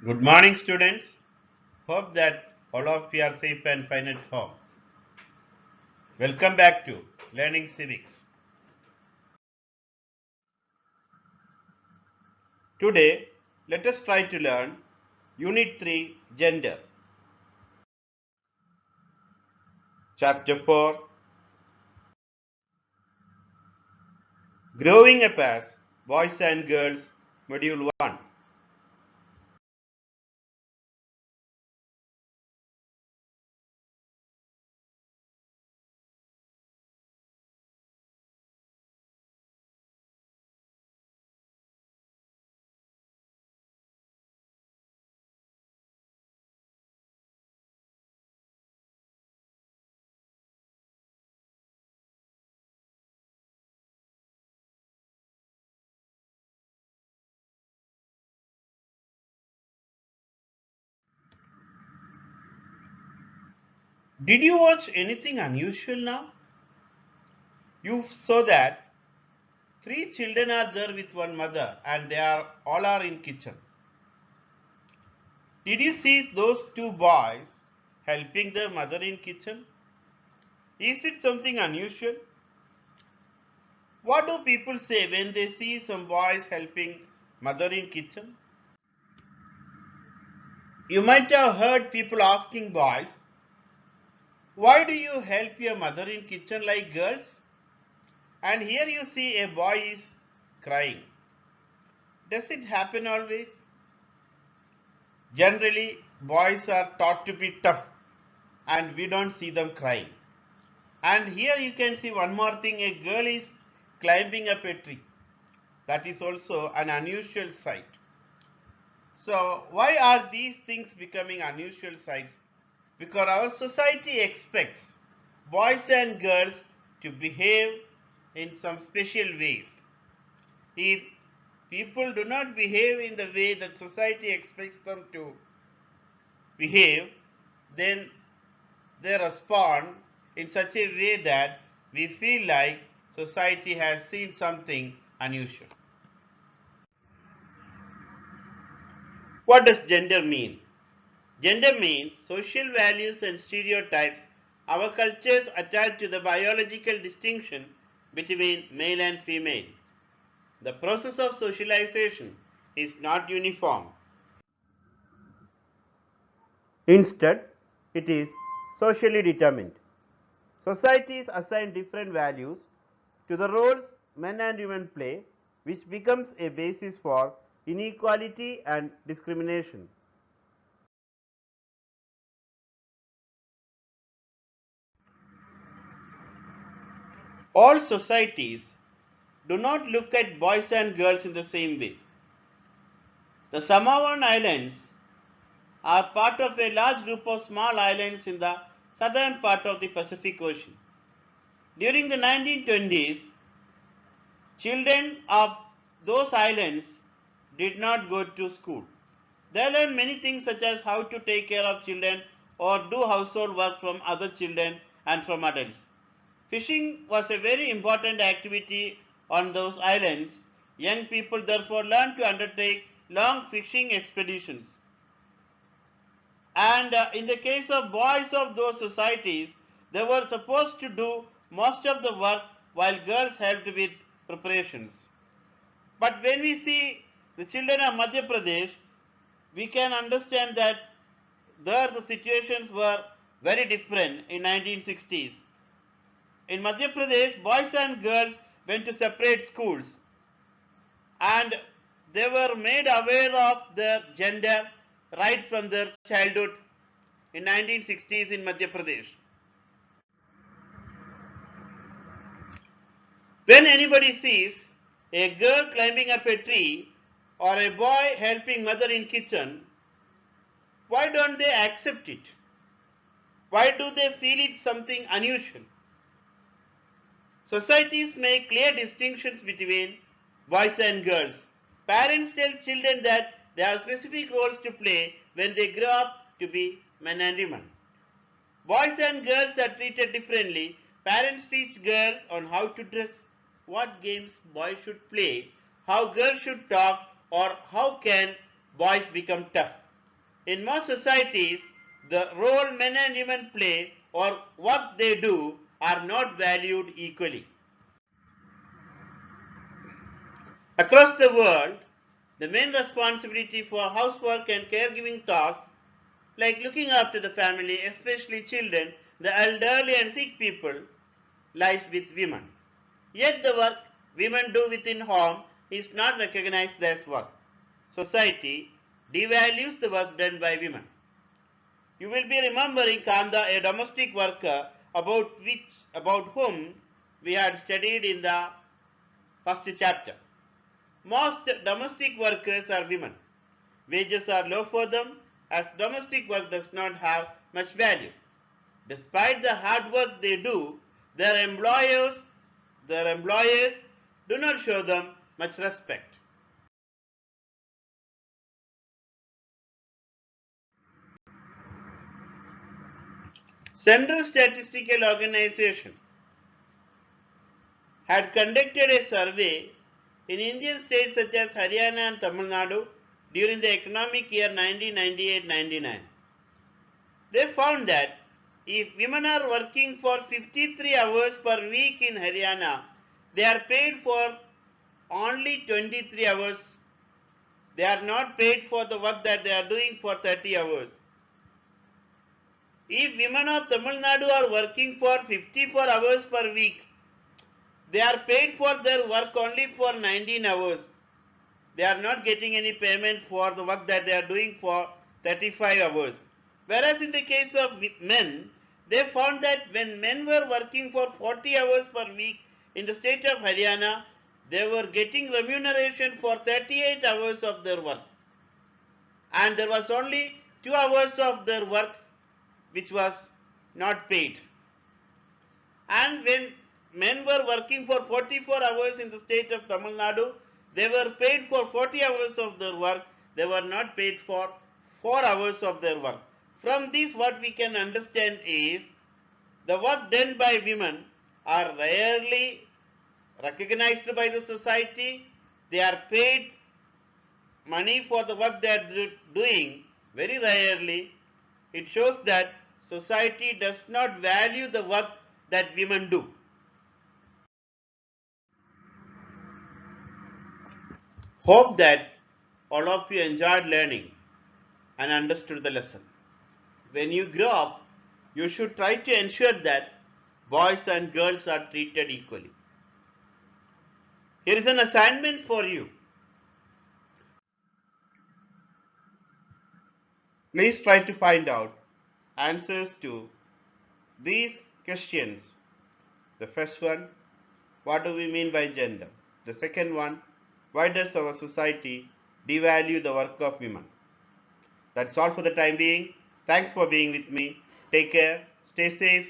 Good morning, students. Hope that all of you are safe and fine at home. Welcome back to Learning Civics. Today, let us try to learn Unit 3 Gender. Chapter 4 Growing Up as Boys and Girls, Module 1. Did you watch anything unusual now? You saw that three children are there with one mother and they are all are in kitchen. Did you see those two boys helping their mother in kitchen? Is it something unusual? What do people say when they see some boys helping mother in kitchen? You might have heard people asking boys, why do you help your mother in kitchen like girls? And here you see a boy is crying. Does it happen always? Generally, boys are taught to be tough and we don't see them crying. And here you can see one more thing, a girl is climbing up a tree. That is also an unusual sight. So, why are these things becoming unusual sights? Because our society expects boys and girls to behave in some special ways. If people do not behave in the way that society expects them to behave, then they respond in such a way that we feel like society has seen something unusual. What does gender mean? Gender means social values and stereotypes our cultures attach to the biological distinction between male and female. The process of socialization is not uniform. Instead, it is socially determined. Societies assign different values to the roles men and women play, which becomes a basis for inequality and discrimination. All societies do not look at boys and girls in the same way. The Samoan Islands are part of a large group of small islands in the southern part of the Pacific Ocean. During the 1920s, children of those islands did not go to school. They learned many things such as how to take care of children or do household work from other children and from adults. Fishing was a very important activity on those islands. Young people therefore learned to undertake long fishing expeditions. And in the case of boys of those societies, they were supposed to do most of the work while girls helped with preparations. But when we see the children of Madhya Pradesh, we can understand that there the situations were very different in 1960s. In Madhya Pradesh, boys and girls went to separate schools and they were made aware of their gender right from their childhood in 1960s in Madhya Pradesh. When anybody sees a girl climbing up a tree or a boy helping mother in kitchen, why don't they accept it? Why do they feel it something unusual? Societies make clear distinctions between boys and girls. Parents tell children that they have specific roles to play when they grow up to be men and women. Boys and girls are treated differently. Parents teach girls on how to dress, what games boys should play, how girls should talk, or how can boys become tough. In most societies, the role men and women play or what they do are not valued equally. Across the world, the main responsibility for housework and caregiving tasks, like looking after the family, especially children, the elderly and sick people, lies with women. Yet the work women do within home is not recognized as work. Society devalues the work done by women. You will be remembering Kanda, a domestic worker about whom we had studied in the first chapter. Most domestic workers are women. Wages are low for them as domestic work does not have much value. Despite the hard work they do, their employers do not show them much respect. Central Statistical Organization had conducted a survey in Indian states such as Haryana and Tamil Nadu during the economic year 1998-99. They found that if women are working for 53 hours per week in Haryana, they are paid for only 23 hours. They are not paid for the work that they are doing for 30 hours. If women of Tamil Nadu are working for 54 hours per week, they are paid for their work only for 19 hours. They are not getting any payment for the work that they are doing for 35 hours. Whereas in the case of men, they found that when men were working for 40 hours per week in the state of Haryana, they were getting remuneration for 38 hours of their work. And there was only 2 hours of their work which was not paid. And when men were working for 44 hours in the state of Tamil Nadu, they were paid for 40 hours of their work. They were not paid for 4 hours of their work. From this, what we can understand is the work done by women are rarely recognized by the society. They are paid money for the work they are doing very rarely. It shows that society does not value the work that women do. Hope that all of you enjoyed learning and understood the lesson. When you grow up, you should try to ensure that boys and girls are treated equally. Here is an assignment for you. Please try to find out answers to these questions. The first one, what do we mean by gender? The second one, why does our society devalue the work of women? That's all for the time being. Thanks for being with me. Take care, stay safe,